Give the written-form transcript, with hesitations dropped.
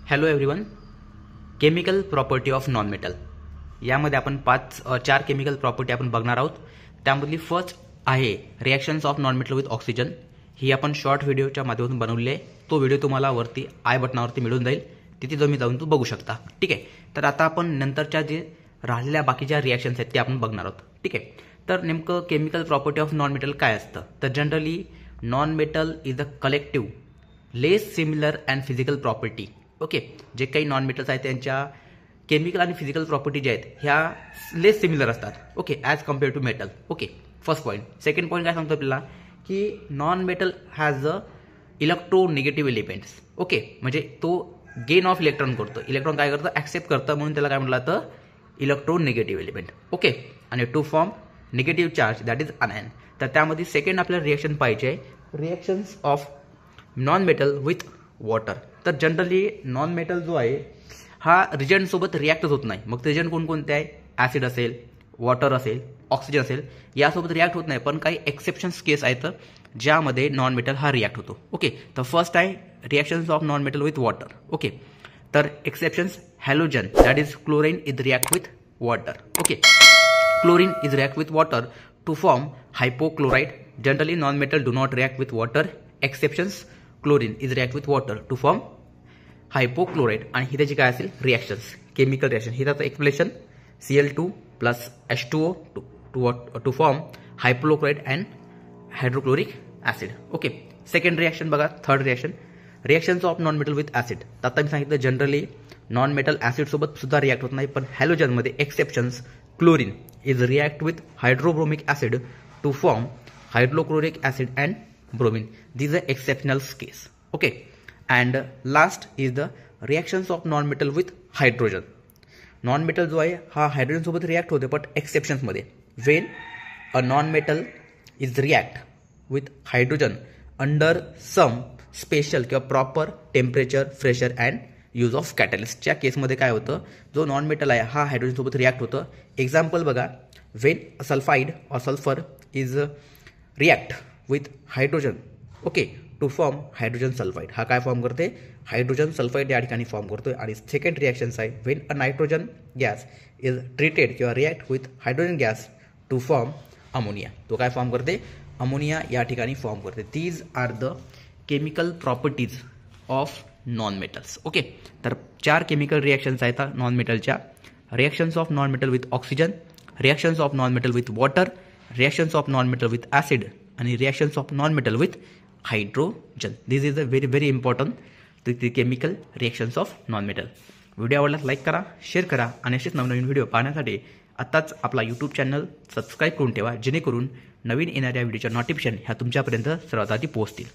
Hello everyone. Chemical property of non metal यामध्ये आपण चार केमिकल प्रॉपर्टी आपण बघणार आहोत. त्यामधली फर्स्ट आहे reactions of non metal with oxygen. ही आपण शॉर्ट व्हिडिओच्या माध्यमातून बनवली आहे. तो व्हिडिओ तुम्हाला वरती आय बटनावरती मिळून जाईल, तिथे तुम्ही जाऊन बघू शकता. ठीक आहे. तर आता आपण नंतरच्या जे राहिलेल्या बाकीच्या रिएक्शन्स आहेत ते आपण बघणार आहोत. ठीक आहे. तर नेमकं chemical property of non metal काय असतं? तर generally non metal is a collective less similar and physical property. Okay, जे काही नॉन मेटल्स आहेत त्यांच्या केमिकल आणि फिजिकल प्रॉपर्टी ज्या आहेत ह्या लेस सिमिलर असतात. Okay, as compare to metal. Okay, first point. Second point काय सांगतो आपल्याला की non metal has a electronegative elements. Okay, म्हणजे तो गेन ऑफ इलेक्ट्रॉन करतो. इलेक्ट्रॉन काय करतं? ॲक्सेप्ट करतं, म्हणून त्याला काय म्हटलं जातं? Electronegative element. ओके, आणि to form negative charge that is anion. तर त्यामध्ये सेकंड आपल्याला रिएक्शन पाहिजे आहे, reactions of non metal with water. तर जनरली नॉन मेटल जो आहे हा रिजंट सोबत रिॲक्टच होत नाही. मग ते रिजंट कोणकोणते आहे? ॲसिड असेल, वॉटर असेल, ऑक्सिजन असेल, यासोबत रिॲक्ट होत नाही. पण काही एक्सेप्शन्स केस आहेत ज्यामध्ये नॉन मेटल हा रिॲक्ट होतो. ओके, तर फर्स्ट आहे reactions of non metal with water. Okay, तर exceptions halogen that is chlorine is react with water. Okay, chlorine is react with water to form hypochloride. Generally non metal do not react with water. Exceptions chlorine is react with water to form hypochlorite. आणि ही त्याची काय असेल? Reactions, chemical reaction. ही त्याचं explanation Cl2 plus H2O to form hypochlorite and hydrochloric acid. Okay, second reaction बघा. Third reaction, reactions of non metal with acid. तर आता मी सांगितलं जनरली नॉन मेटल ऍसिड सोबत सुद्धा रिॲक्ट होत नाही, पण हॅलोजन मध्ये exceptions chlorine is react with hydrobromic acid to form hydrochloric acid and bromine. These are exceptional case. Okay, and last is the reactions of non-metal with hydrogen. Non-metal जो आहे हा hydrogen सोबत react होते, but exceptions मध्ये when a non-metal is react with hydrogen under some special किंवा proper temperature, pressure and use of कॅटलिस्टच्या केसमध्ये काय होतं? जो नॉन मेटल आहे हा हायड्रोजन सोबत रिॲक्ट होतं. एक्झाम्पल बघा, when सल्फाइड और sulphur is react with hydrogen, okay, to form hydrogen sulphide. हा काय फॉर्म करते? हायड्रोजन सल्फाइड या ठिकाणी फॉर्म करतोय. आणि सेकंड रिॲक्शन्स आहे when a nitrogen gas is treated किंवा react with hydrogen gas to form ammonia. तो काय फॉर्म करते? अमोनिया या ठिकाणी फॉर्म करते. These are the chemical properties of non metals. Okay, तर चार केमिकल रिॲक्शन्स आहेत नॉन मेटलच्या. Reactions of non metal with oxygen, reactions of non metal with water, reactions of non metal with acid आणि reactions of non metal with hydrogen. This is a very important chemical reactions of non metal. Video आवडल्यास like करा, share करा आणि असेच नवनवीन video पाहण्यासाठी आत्ताच आपला यूट्यूब चॅनल सबस्क्राईब करून ठेवा, जेणेकरून नवीन येणाऱ्या व्हिडिओच्या नोटिफिकेशन ह्या तुमच्यापर्यंत सर्वात आधी पोहोचतील.